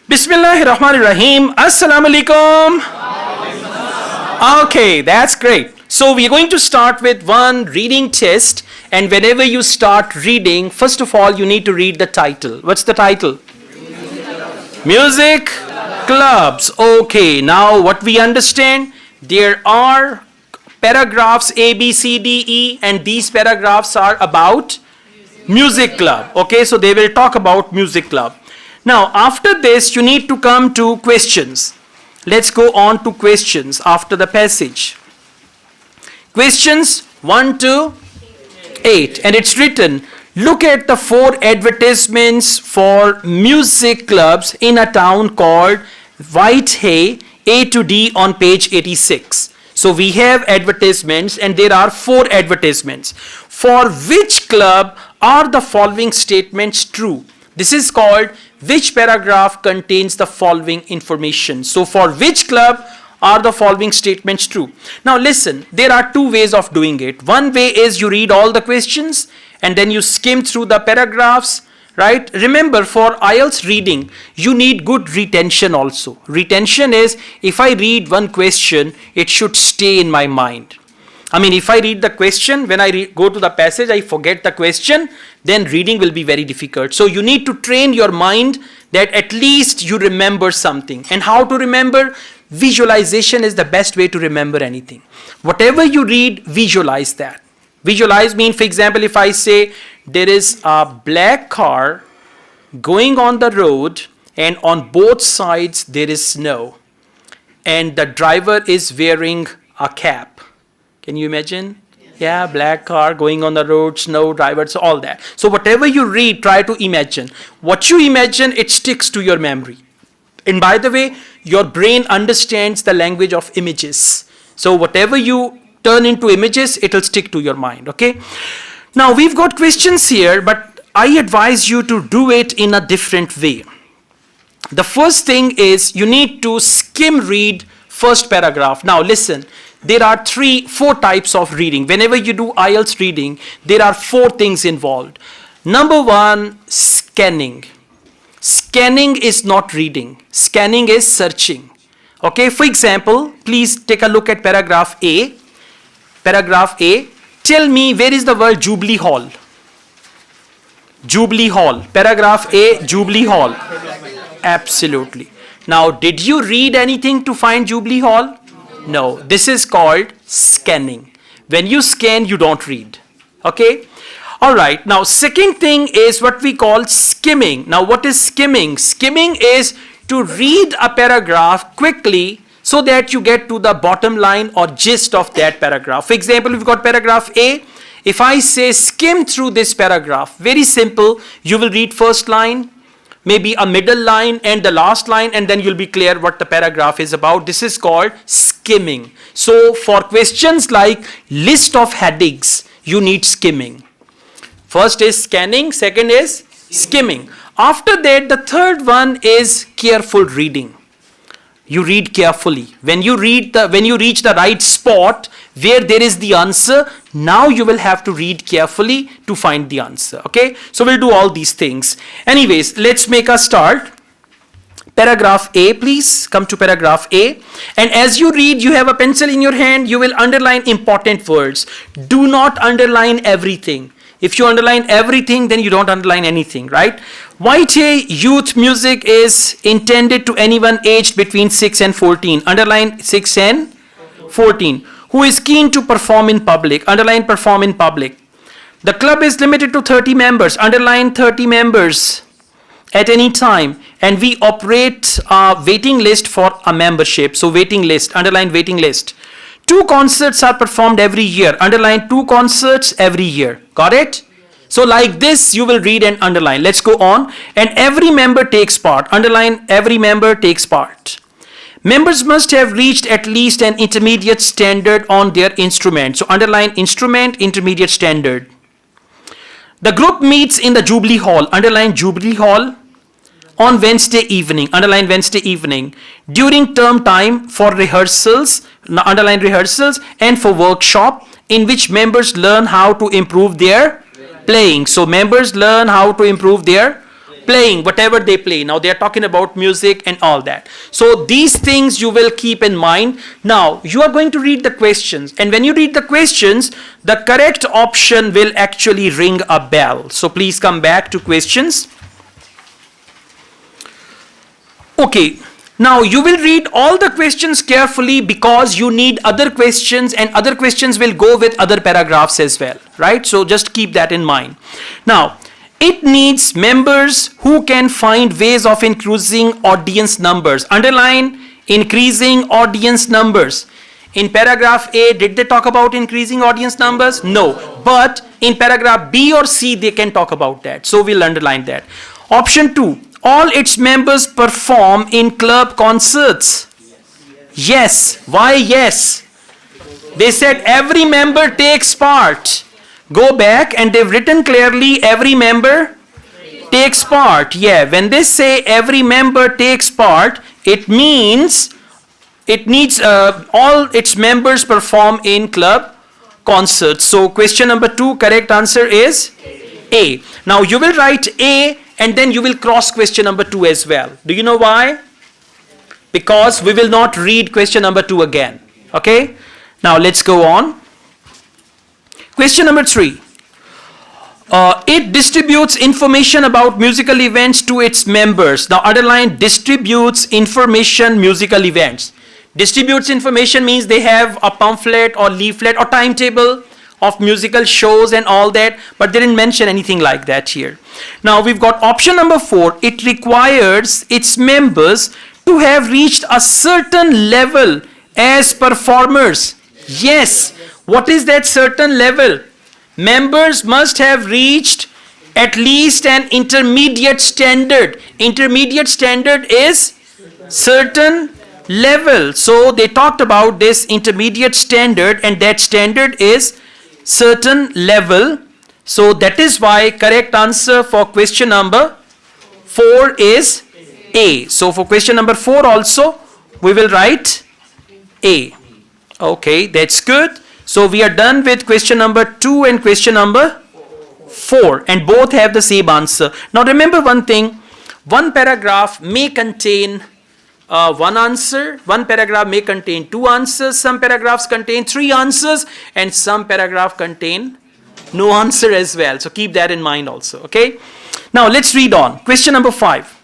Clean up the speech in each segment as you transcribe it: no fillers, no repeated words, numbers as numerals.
Bismillahirrahmanirrahim. Assalamu alaikum. Okay, that's great. So we are going to start with one reading test, and whenever you start reading, first of all you need to read the title. What's the title? Music Clubs. Okay, now what we understand, there are paragraphs A, B, C, D, E, and these paragraphs are about music club. Okay, so they will talk about music club. Now after this you need to come to questions. Let's go on to questions after the passage. Questions 1 to 8, and it's written, look at the 4 advertisements for music clubs in a town called Whitehall, A to D on page 86. So we have advertisements and there are 4 advertisements. For which club are the following statements true? This is called which paragraph contains the following information. So for which club are the following statements true? Now listen, there are 2 ways of doing it. One way is you read all the questions and then you skim through the paragraphs, right? Remember, for IELTS reading, you need good retention also. Retention is, if I read one question, it should stay in my mind. I mean, if I read the question, when I go to the passage, I forget the question, then reading will be very difficult. So you need to train your mind that at least you remember something. And how to remember? Visualization is the best way to remember anything. Whatever you read, visualize that. Visualize means, for example, if I say there is a black car going on the road and on both sides there is snow and the driver is wearing a cap. Can you imagine? Yes. Yeah, black car going on the road, snow, drivers, all that. So whatever you read, try to imagine. What you imagine, it sticks to your memory. And by the way, your brain understands the language of images. So whatever you turn into images, it will stick to your mind, okay? Now we've got questions here, but I advise you to do it in a different way. The first thing is you need to skim read first paragraph. Now listen, there are 4 types of reading. Whenever you do IELTS reading, there are 4 things involved. Number 1, scanning. Scanning is not reading. Scanning is searching. Okay, for example, please take a look at paragraph A. Paragraph A. Tell me, where is the word Jubilee Hall? Jubilee Hall. Paragraph A, Jubilee Hall. Absolutely. Now, did you read anything to find Jubilee Hall? No. This is called scanning. When you scan, you don't read. Okay? Alright. Now, second thing is what we call skimming. Now, what is skimming? Skimming is to read a paragraph quickly so that you get to the bottom line or gist of that paragraph. For example, we've got paragraph A. If I say skim through this paragraph, very simple, you will read first line, maybe a middle line and the last line, and then you'll be clear what the paragraph is about. This is called skimming. So for questions like list of headings, you need skimming. First is scanning, second is skimming. After that, the third one is careful reading. You read carefully. When you reach the right spot where there is the answer, now you will have to read carefully to find the answer. Okay, so we'll do all these things. Anyways, let's make a start. Paragraph A, please come to paragraph A, and as you read, you have a pencil in your hand, you will underline important words. Do not underline everything. If you underline everything, then you don't underline anything, right? Whitehall youth music is intended to anyone aged between 6 and 14. Underline 6 and 14. Who is keen to perform in public. Underline perform in public. The club is limited to 30 members. Underline 30 members at any time. And we operate a waiting list for a membership. So waiting list. Underline waiting list. 2 concerts are performed every year. Underline 2 concerts every year. Got it? So like this, you will read and underline. Let's go on. And every member takes part. Underline every member takes part. Members must have reached at least an intermediate standard on their instrument. So underline instrument, intermediate standard. The group meets in the Jubilee Hall. Underline Jubilee Hall. On Wednesday evening. Underline Wednesday evening. During term time for rehearsals. Underline rehearsals and for workshop in which members learn how to improve their playing. So members learn how to improve their playing whatever they play. Now they are talking about music and all that. So these things you will keep in mind. Now you are going to read the questions, and when you read the questions, the correct option will actually ring a bell. So please come back to questions. Okay. Now you will read all the questions carefully because you need other questions, and other questions will go with other paragraphs as well, right? So just keep that in mind. Now, it needs members who can find ways of increasing audience numbers. Underline increasing audience numbers. In paragraph A, did they talk about increasing audience numbers? No. But in paragraph B or C, they can talk about that. So we'll underline that. Option 2. All its members perform in club concerts. Yes. Why yes? They said every member takes part. Go back, and they've written clearly every member takes part. Yeah, when they say every member takes part, it means it needs all its members perform in club concerts. So question number 2, correct answer is A. Now you will write A, and then you will cross question number 2 as well. Do you know why? Because we will not read question number 2 again. Okay? Now let's go on. Question number 3. It distributes information about musical events to its members. Now underline distributes information musical events. Distributes information means they have a pamphlet or leaflet or timetable of musical shows and all that, but they didn't mention anything like that here. Now we've got option number 4. It requires its members to have reached a certain level as performers. Yes. What is that certain level? Members must have reached at least an intermediate standard. Intermediate standard is certain level. So they talked about this intermediate standard, and that standard is certain level. So that is why correct answer for question number 4 is A. So for question number 4 also we will write A. Okay, that's good. So we are done with question number 2 and question number 4, and both have the same answer. Now remember one thing, one paragraph may contain one answer, one paragraph may contain 2 answers, some paragraphs contain 3 answers, and some paragraph contain no answer as well. So keep that in mind also, okay? Now let's read on. Question number 5.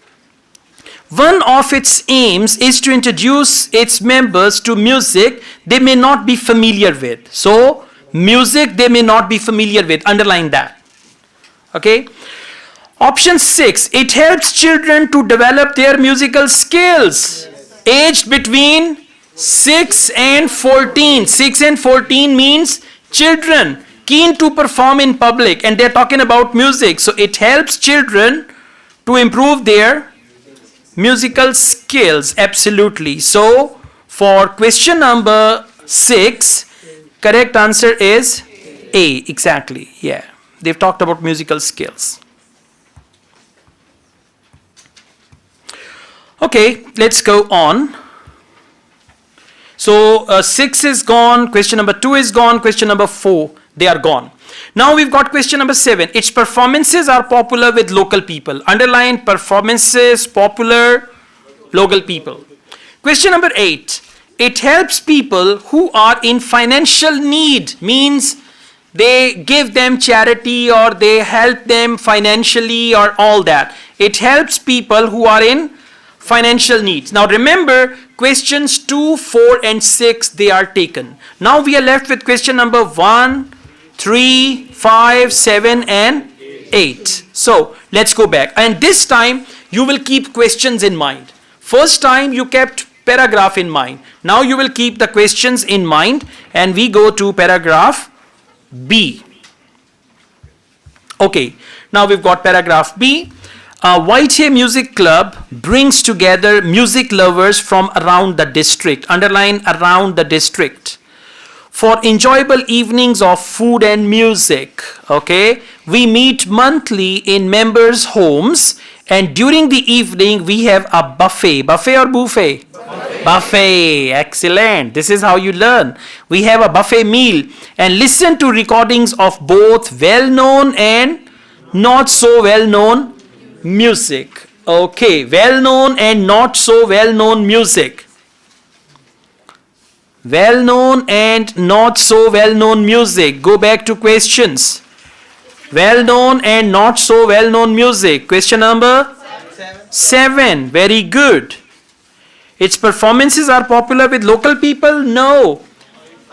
One of its aims is to introduce its members to music they may not be familiar with. So music they may not be familiar with, underline that, okay? Option 6, it helps children to develop their musical skills aged between 6 and 14. 6 and 14 means children keen to perform in public, and they're talking about music. So it helps children to improve their musical skills, absolutely. So for question number 6, correct answer is A, exactly, yeah. They've talked about musical skills. Okay, let's go on. So 6 is gone, question number 2 is gone, question number 4, they are gone. Now we've got question number 7. Its performances are popular with local people. Underline performances, popular, local people. Question number 8. It helps people who are in financial need, means they give them charity or they help them financially or all that. It helps people who are in financial needs. Now remember, questions 2, 4 and 6, they are taken. Now we are left with question number 1, 3, 5, 7 and 8. So let's go back, and this time you will keep questions in mind. First time you kept paragraph in mind. Now you will keep the questions in mind, and we go to paragraph B. Okay, now we've got paragraph B. Whitehay Music Club brings together music lovers from around the district. Underline around the district. For enjoyable evenings of food and music. Okay, we meet monthly in members' homes, and during the evening we have a buffet. Buffet or buffet? Buffet. Buffet. Excellent. This is how you learn. We have a buffet meal and listen to recordings of both well-known and not so well-known Music. Okay, well known and not so well known music. Well known and not so well known music. Go back to questions. Well known and not so well known music. Question number 7. Very good. Its performances are popular with local people? No.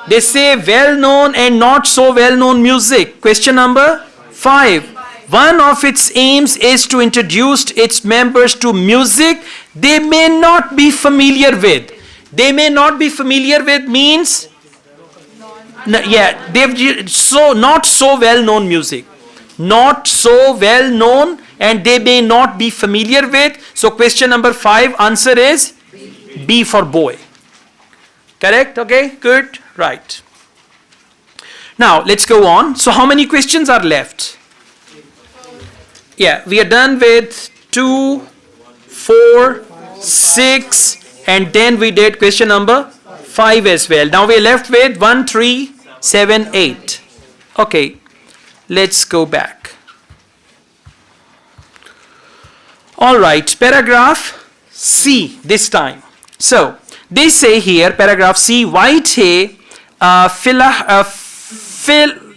They say well known and not so well known music. Question number 5. One of its aims is to introduce its members to music they may not be familiar with. They may not be familiar with means, they've not so well known music. Not so well known and they may not be familiar with. So question number 5, answer is B for boy. Correct? Okay, good. Right. Now let's go on. So how many questions are left? Yeah, we are done with 2, 4, 6, and then we did question number 5 as well. Now we are left with 1, 3, 7, 8. Okay, let's go back. All right, paragraph C this time. So they say here, paragraph C, white hay,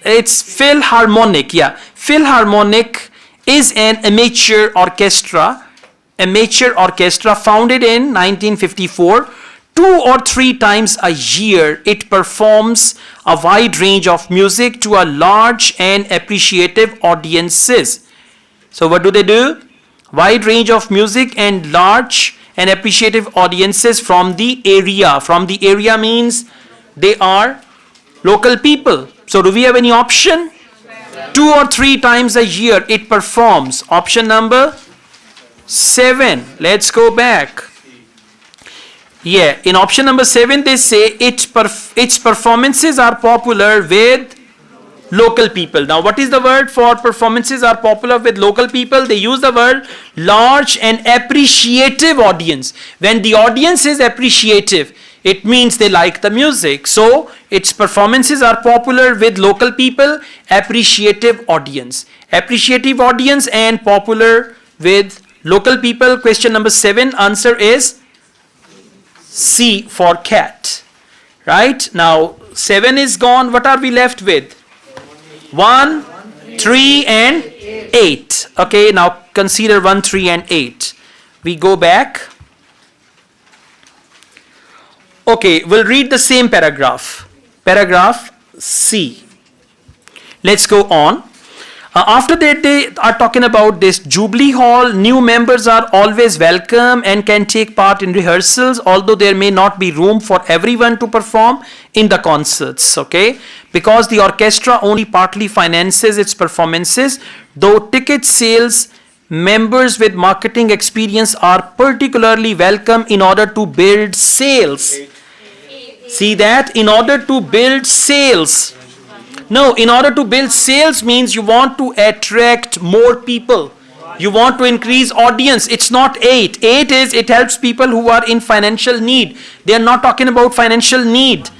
it's Philharmonic. Yeah, Philharmonic is an amateur orchestra founded in 1954. 2 or 3 times a year, it performs a wide range of music to a large and appreciative audiences. So what do? Wide range of music and large and appreciative audiences from the area. From the area means they are local people. So do we have any option? 2 or 3 times a year it performs. Option number 7. Let's go back. Yeah, in option number 7 they say its performances are popular with local people. Now what is the word for performances are popular with local people? They use the word large and appreciative audience. When the audience is appreciative, it means they like the music. So its performances are popular with local people, appreciative audience. Appreciative audience and popular with local people. Question number 7, answer is C for cat. Right? Now 7 is gone. What are we left with? 1, 3 and 8. Okay, now consider 1, 3 and 8. We go back. Okay, we'll read the same paragraph. Paragraph C. Let's go on. After that, they are talking about this Jubilee Hall. New members are always welcome and can take part in rehearsals, although there may not be room for everyone to perform in the concerts. Okay, because the orchestra only partly finances its performances, though ticket sales, members with marketing experience are particularly welcome in order to build sales. See that? In order to build sales. No, in order to build sales means you want to attract more people. You want to increase audience. It's not 8. 8 is it helps people who are in financial need. They are not talking about financial need.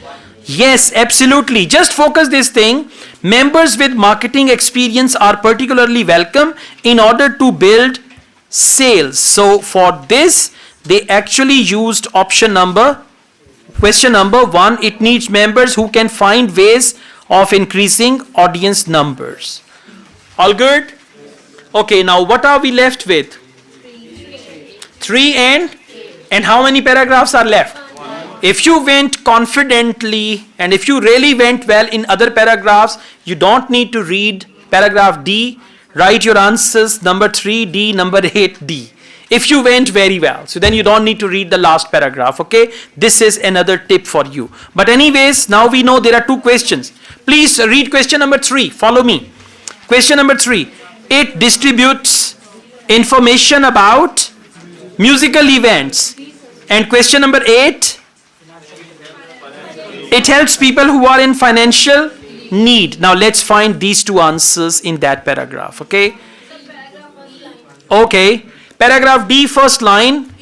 Yes, absolutely. Just focus this thing. Members with marketing experience are particularly welcome in order to build sales. So for this, they actually used option number, question number 1. It needs members who can find ways of increasing audience numbers. All good? Okay, now what are we left with? 3 and how many paragraphs are left? If you went confidently and if you really went well in other paragraphs, you don't need to read paragraph D. Write your answers number 3, D, number 8, D. If you went very well, so then you don't need to read the last paragraph. Okay, this is another tip for you. But anyways, now we know there are 2 questions. Please read question number 3. Follow me. Question number 3. It distributes information about musical events. And question number 8. It helps people who are in financial need. Now let's find these 2 answers in that paragraph. Okay. Okay. Paragraph D, first line.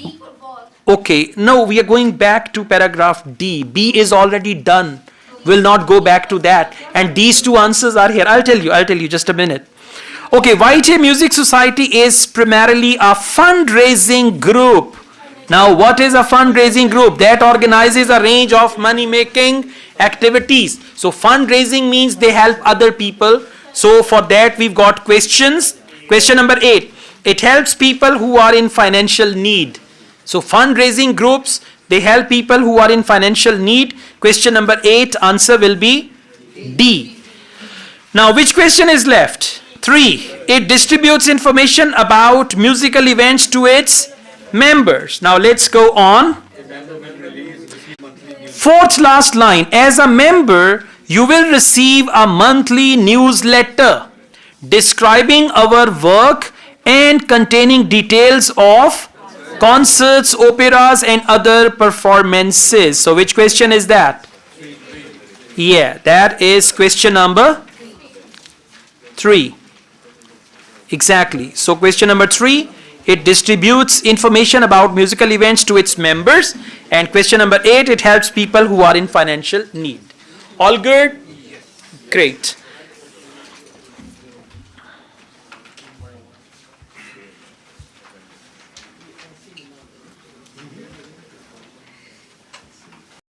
Okay. No, we are going back to paragraph D. B is already done. We'll not go back to that. And these 2 answers are here. I'll tell you just a minute. Okay, YJ Music Society is primarily a fundraising group. Now, what is a fundraising group? That organizes a range of money-making activities. So, fundraising means they help other people. So, for that, we've got questions. Question number 8. It helps people who are in financial need. So, fundraising groups, they help people who are in financial need. Question number 8, answer will be D. Now, which question is left? 3. It distributes information about musical events to its members. Now, let's go on. 4th last line. As a member, you will receive a monthly newsletter describing our work and containing details of concerts, operas, and other performances. So, which question is that? Yeah, that is question number 3. Exactly. So, question number 3, it distributes information about musical events to its members. And question number 8, it helps people who are in financial need. All good? Great.